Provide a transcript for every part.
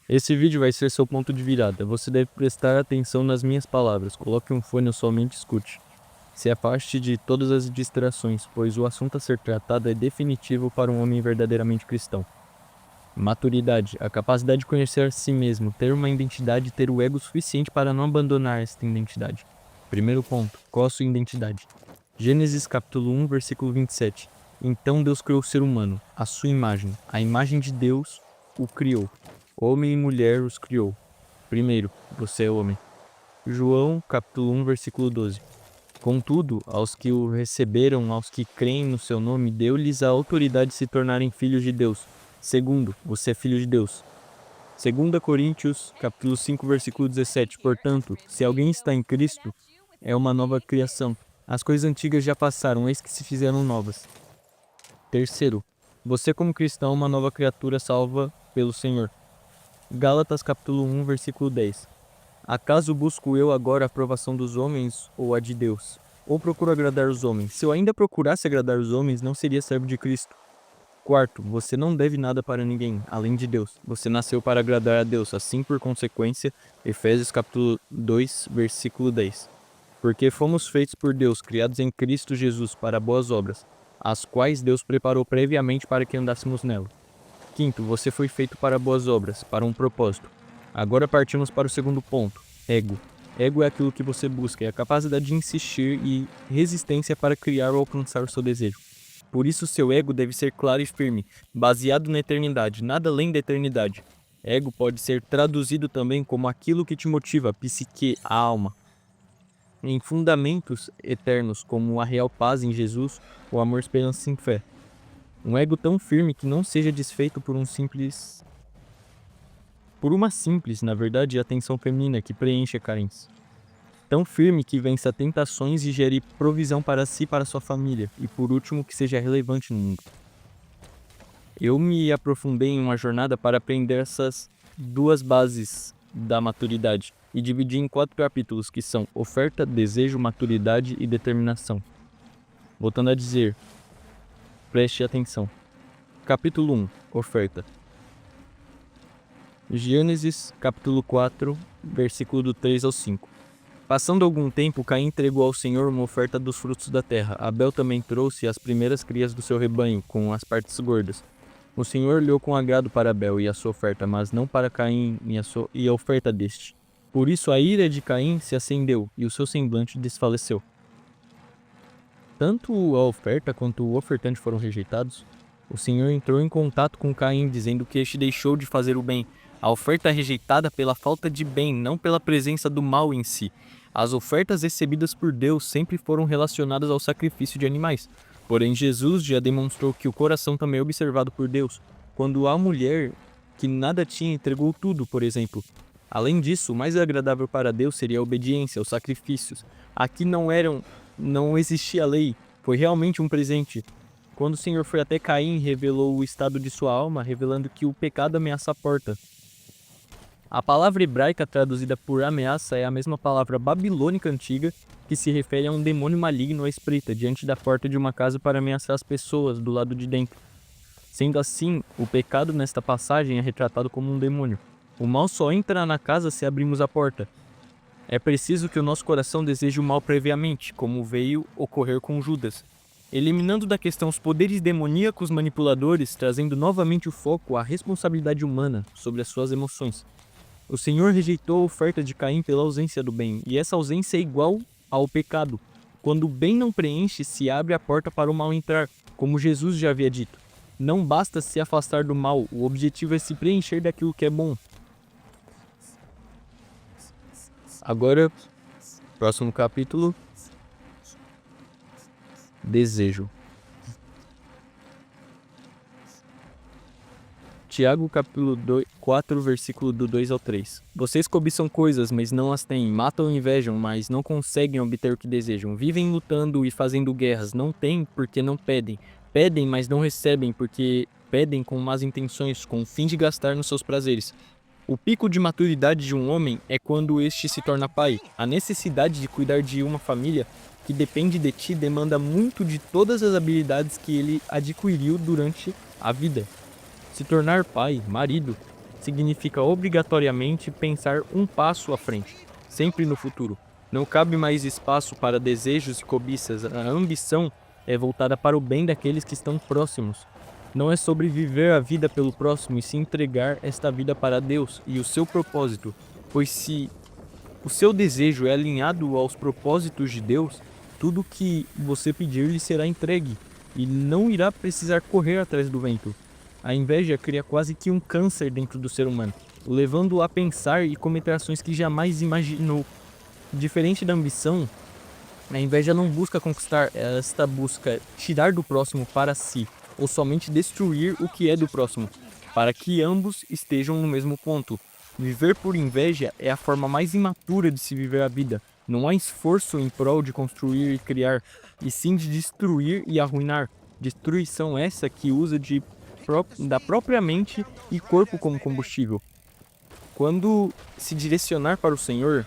Esse vídeo vai ser seu ponto de virada. Você deve prestar atenção nas minhas palavras. Coloque um fone ou somente escute. Se afaste de todas as distrações, pois o assunto a ser tratado é definitivo para um homem verdadeiramente cristão. Maturidade, a capacidade de conhecer a si mesmo, ter uma identidade e ter o ego suficiente para não abandonar esta identidade. Primeiro ponto, qual a sua identidade? Gênesis capítulo 1, versículo 27. Então Deus criou o ser humano, à sua imagem. A imagem de Deus o criou. Homem e mulher os criou. Primeiro, você é homem. João capítulo 1, versículo 12. Contudo, aos que o receberam, aos que creem no seu nome, deu-lhes a autoridade de se tornarem filhos de Deus. Segundo, você é filho de Deus. 2 Coríntios, capítulo 5, versículo 17. Portanto, se alguém está em Cristo, é uma nova criação. As coisas antigas já passaram, eis que se fizeram novas. Terceiro, você como cristão é uma nova criatura salva pelo Senhor. Gálatas, capítulo 1, versículo 10. Acaso busco eu agora a aprovação dos homens ou a de Deus? Ou procuro agradar os homens? Se eu ainda procurasse agradar os homens, não seria servo de Cristo. Quarto, você não deve nada para ninguém, além de Deus. Você nasceu para agradar a Deus, assim por consequência, Efésios capítulo 2, versículo 10. Porque fomos feitos por Deus, criados em Cristo Jesus para boas obras, as quais Deus preparou previamente para que andássemos nela. Quinto, você foi feito para boas obras, para um propósito. Agora partimos para o segundo ponto, ego. Ego é aquilo que você busca, é a capacidade de insistir e resistência para criar ou alcançar o seu desejo. Por isso seu ego deve ser claro e firme, baseado na eternidade, nada além da eternidade. Ego pode ser traduzido também como aquilo que te motiva, a psique, a alma. Em fundamentos eternos como a real paz em Jesus, o amor, esperança e fé. Um ego tão firme que não seja desfeito por uma simples, na verdade, atenção feminina que preenche a carência. Tão firme que vença tentações e gere provisão para si e para sua família. E por último, que seja relevante no mundo. Eu me aprofundei em uma jornada para aprender essas duas bases da maturidade e dividi em 4 capítulos que são oferta, desejo, maturidade e determinação. Voltando a dizer, preste atenção. Capítulo 1, oferta. Gênesis, capítulo 4, versículo do 3 ao 5. Passando algum tempo, Caim entregou ao Senhor uma oferta dos frutos da terra. Abel também trouxe as primeiras crias do seu rebanho, com as partes gordas. O Senhor olhou com agrado para Abel e a sua oferta, mas não para Caim e a oferta deste. Por isso a ira de Caim se acendeu, e o seu semblante desfaleceu. Tanto a oferta quanto o ofertante foram rejeitados. O Senhor entrou em contato com Caim, dizendo que este deixou de fazer o bem. A oferta é rejeitada pela falta de bem, não pela presença do mal em si. As ofertas recebidas por Deus sempre foram relacionadas ao sacrifício de animais. Porém, Jesus já demonstrou que o coração também é observado por Deus. Quando a mulher que nada tinha entregou tudo, por exemplo. Além disso, o mais agradável para Deus seria a obediência, os sacrifícios. Aqui não existia lei, foi realmente um presente. Quando o Senhor foi até Caim, revelou o estado de sua alma, revelando que o pecado ameaça a porta. A palavra hebraica traduzida por ameaça é a mesma palavra babilônica antiga que se refere a um demônio maligno à espreita diante da porta de uma casa para ameaçar as pessoas do lado de dentro. Sendo assim, o pecado nesta passagem é retratado como um demônio. O mal só entra na casa se abrimos a porta. É preciso que o nosso coração deseje o mal previamente, como veio ocorrer com Judas, eliminando da questão os poderes demoníacos manipuladores, trazendo novamente o foco à responsabilidade humana sobre as suas emoções. O Senhor rejeitou a oferta de Caim pela ausência do bem, e essa ausência é igual ao pecado. Quando o bem não preenche, se abre a porta para o mal entrar, como Jesus já havia dito. Não basta se afastar do mal, o objetivo é se preencher daquilo que é bom. Agora, próximo capítulo, desejo. Tiago capítulo 4, versículo do 2 ao 3. Vocês cobiçam coisas, mas não as têm. Matam e invejam, mas não conseguem obter o que desejam. Vivem lutando e fazendo guerras. Não têm porque não pedem. Pedem, mas não recebem porque pedem com más intenções, com o fim de gastar nos seus prazeres. O pico de maturidade de um homem é quando este se torna pai. A necessidade de cuidar de uma família que depende de ti demanda muito de todas as habilidades que ele adquiriu durante a vida. Se tornar pai, marido, significa obrigatoriamente pensar um passo à frente, sempre no futuro. Não cabe mais espaço para desejos e cobiças. A ambição é voltada para o bem daqueles que estão próximos. Não é sobre viver a vida pelo próximo e se entregar esta vida para Deus e o seu propósito, pois se o seu desejo é alinhado aos propósitos de Deus, tudo que você pedir lhe será entregue e não irá precisar correr atrás do vento. A inveja cria quase que um câncer dentro do ser humano, o levando-o a pensar e cometer ações que jamais imaginou. Diferente da ambição, a inveja não busca conquistar, esta busca tirar do próximo para si, ou somente destruir o que é do próximo, para que ambos estejam no mesmo ponto. Viver por inveja é a forma mais imatura de se viver a vida. Não há esforço em prol de construir e criar, e sim de destruir e arruinar. Destruição essa que usa da própria mente e corpo como combustível. Quando se direcionar para o Senhor,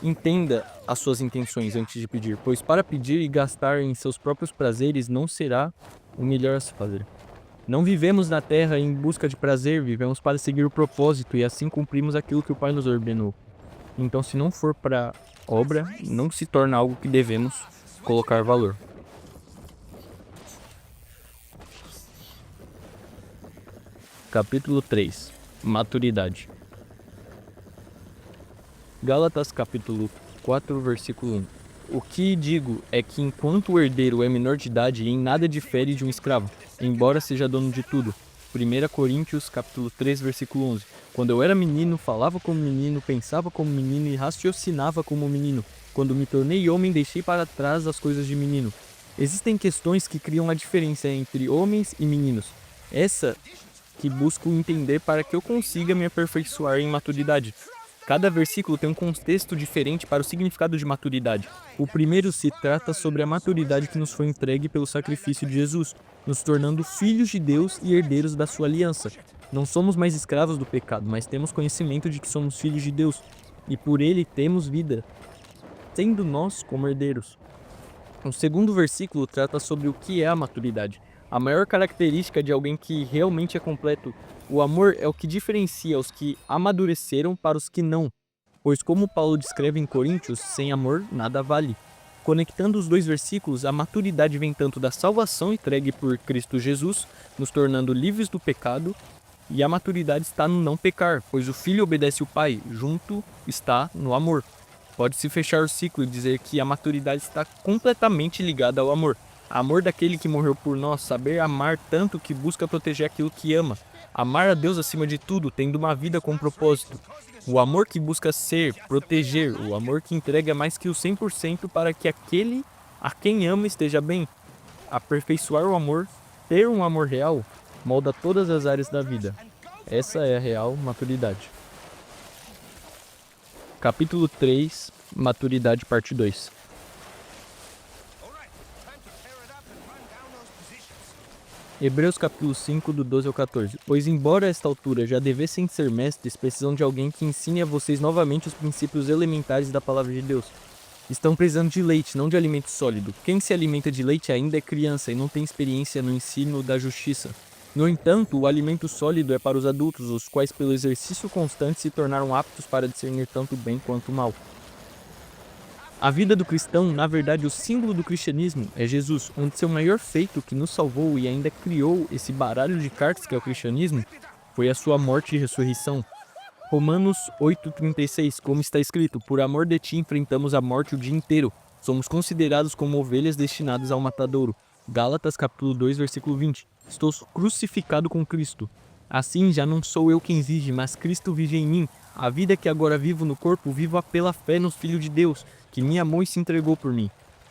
entenda as suas intenções antes de pedir, pois para pedir e gastar em seus próprios prazeres não será o melhor a se fazer. Não vivemos na terra em busca de prazer, vivemos para seguir o propósito e assim cumprimos aquilo que o Pai nos ordenou. Então, se não for para obra, não se torna algo que devemos colocar valor. Capítulo 3. Maturidade. Gálatas capítulo 4, versículo 1. O que digo é que enquanto o herdeiro é menor de idade, em nada difere de um escravo, embora seja dono de tudo. 1 Coríntios capítulo 3, versículo 11. Quando eu era menino, falava como menino, pensava como menino e raciocinava como menino. Quando me tornei homem, deixei para trás as coisas de menino. Existem questões que criam a diferença entre homens e meninos. Essa que busco entender para que eu consiga me aperfeiçoar em maturidade. Cada versículo tem um contexto diferente para o significado de maturidade. O primeiro se trata sobre a maturidade que nos foi entregue pelo sacrifício de Jesus, nos tornando filhos de Deus e herdeiros da sua aliança. Não somos mais escravos do pecado, mas temos conhecimento de que somos filhos de Deus, e por ele temos vida, sendo nós como herdeiros. O segundo versículo trata sobre o que é a maturidade. A maior característica de alguém que realmente é completo. O amor é o que diferencia os que amadureceram para os que não, pois como Paulo descreve em Coríntios, sem amor nada vale. Conectando os dois versículos, a maturidade vem tanto da salvação entregue por Cristo Jesus, nos tornando livres do pecado, e a maturidade está no não pecar, pois o filho obedece o pai, junto está no amor. Pode-se fechar o ciclo e dizer que a maturidade está completamente ligada ao amor. Amor daquele que morreu por nós, saber amar tanto que busca proteger aquilo que ama. Amar a Deus acima de tudo, tendo uma vida com propósito. O amor que busca ser, proteger, o amor que entrega mais que o 100% para que aquele a quem ama esteja bem. Aperfeiçoar o amor, ter um amor real, molda todas as áreas da vida. Essa é a real maturidade. Capítulo 3, Maturidade, parte 2. Hebreus capítulo 5, do 12 ao 14. Pois embora a esta altura já devessem ser mestres, precisam de alguém que ensine a vocês novamente os princípios elementares da palavra de Deus. Estão precisando de leite, não de alimento sólido. Quem se alimenta de leite ainda é criança e não tem experiência no ensino da justiça. No entanto, o alimento sólido é para os adultos, os quais pelo exercício constante se tornaram aptos para discernir tanto o bem quanto o mal. A vida do cristão, na verdade, o símbolo do cristianismo é Jesus, onde seu maior feito que nos salvou e ainda criou esse baralho de cartas que é o cristianismo, foi a sua morte e ressurreição. Romanos 8,36, como está escrito, por amor de ti enfrentamos a morte o dia inteiro, somos considerados como ovelhas destinadas ao matadouro. Gálatas capítulo 2, versículo 20, estou crucificado com Cristo. Assim já não sou eu quem vive, mas Cristo vive em mim. A vida que agora vivo no corpo, vivo pela fé no Filho de Deus, que me amou e se entregou por mim.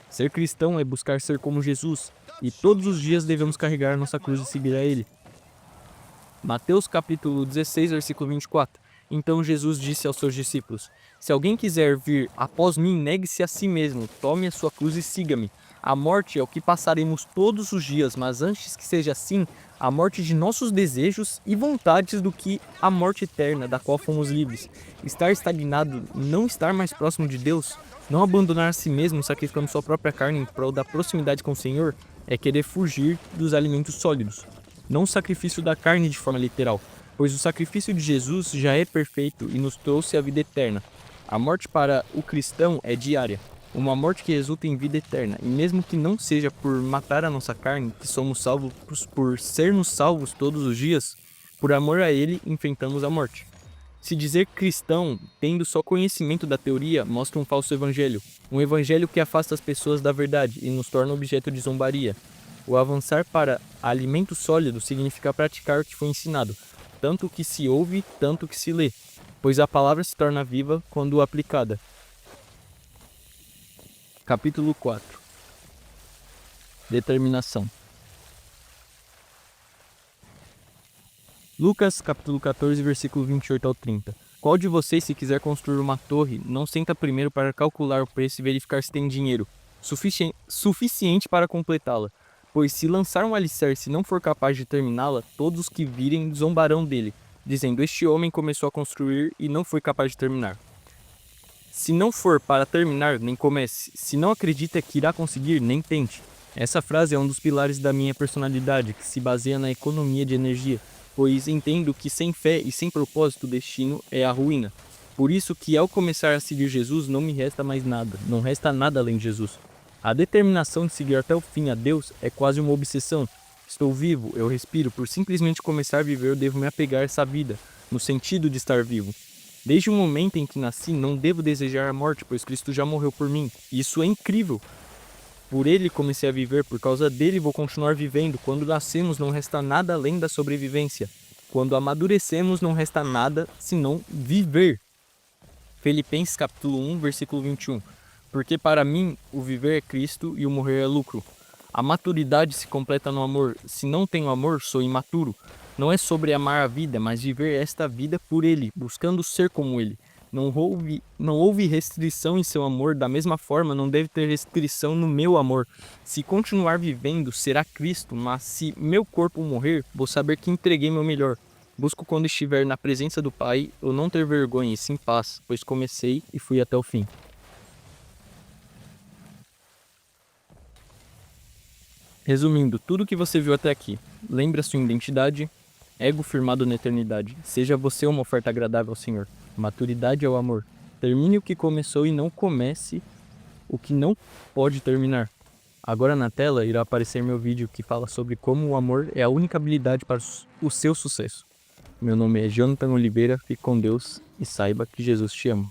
Ser cristão é buscar ser como Jesus, e todos os dias devemos carregar nossa cruz e seguir a Ele. Mateus capítulo 16, versículo 24. Então Jesus disse aos seus discípulos, se alguém quiser vir após mim, negue-se a si mesmo, tome a sua cruz e siga-me. A morte é o que passaremos todos os dias, mas antes que seja assim, a morte de nossos desejos e vontades do que a morte eterna, da qual fomos livres. Estar estagnado, não estar mais próximo de Deus, não abandonar a si mesmo, sacrificando sua própria carne em prol da proximidade com o Senhor, é, querer fugir dos alimentos sólidos. Não o sacrifício da carne de forma literal, pois o sacrifício de Jesus já é perfeito e nos trouxe a vida eterna. A morte para o cristão é diária, uma morte que resulta em vida eterna, e mesmo que não seja por matar a nossa carne, que somos salvos por sermos salvos todos os dias, por amor a Ele enfrentamos a morte. Se dizer cristão, tendo só conhecimento da teoria, mostra um falso evangelho, um evangelho que afasta as pessoas da verdade e nos torna objeto de zombaria. O avançar para alimento sólido significa praticar o que foi ensinado, tanto o que se ouve, tanto o que se lê, pois a palavra se torna viva quando aplicada. Capítulo 4. Determinação. Lucas, capítulo 14, versículo 28 ao 30. Qual de vocês, se quiser construir uma torre, não senta primeiro para calcular o preço e verificar se tem dinheiro suficiente para completá-la? Pois se lançar um alicerce e não for capaz de terminá-la, todos os que virem zombarão dele, dizendo: este homem começou a construir e não foi capaz de terminar. Se não for para terminar, nem comece. Se não acredita que irá conseguir, nem tente. Essa frase é um dos pilares da minha personalidade, que se baseia na economia de energia, pois entendo que sem fé e sem propósito o destino é a ruína. Por isso que ao começar a seguir Jesus não me resta mais nada, não resta nada além de Jesus. A determinação de seguir até o fim a Deus é quase uma obsessão. Estou vivo, eu respiro, por simplesmente começar a viver eu devo me apegar a essa vida, no sentido de estar vivo. Desde o momento em que nasci, não devo desejar a morte, pois Cristo já morreu por mim. Isso é incrível. Por Ele comecei a viver, por causa dele vou continuar vivendo. Quando nascemos, não resta nada além da sobrevivência. Quando amadurecemos, não resta nada senão viver. Filipenses capítulo 1, versículo 21. Porque para mim, o viver é Cristo e o morrer é lucro. A maturidade se completa no amor. Se não tenho amor, sou imaturo. Não é sobre amar a vida, mas viver esta vida por Ele, buscando ser como Ele. Não houve restrição em seu amor, da mesma forma não deve ter restrição no meu amor. Se continuar vivendo, será Cristo, mas se meu corpo morrer, vou saber que entreguei meu melhor. Busco quando estiver na presença do Pai, eu não ter vergonha e sim paz, pois comecei e fui até o fim. Resumindo, tudo que você viu até aqui, lembre a sua identidade, ego firmado na eternidade. Seja você uma oferta agradável ao Senhor. Maturidade é o amor. Termine o que começou e não comece o que não pode terminar. Agora na tela irá aparecer meu vídeo que fala sobre como o amor é a única habilidade para o seu sucesso. Meu nome é Jonathan Oliveira, fique com Deus e saiba que Jesus te ama.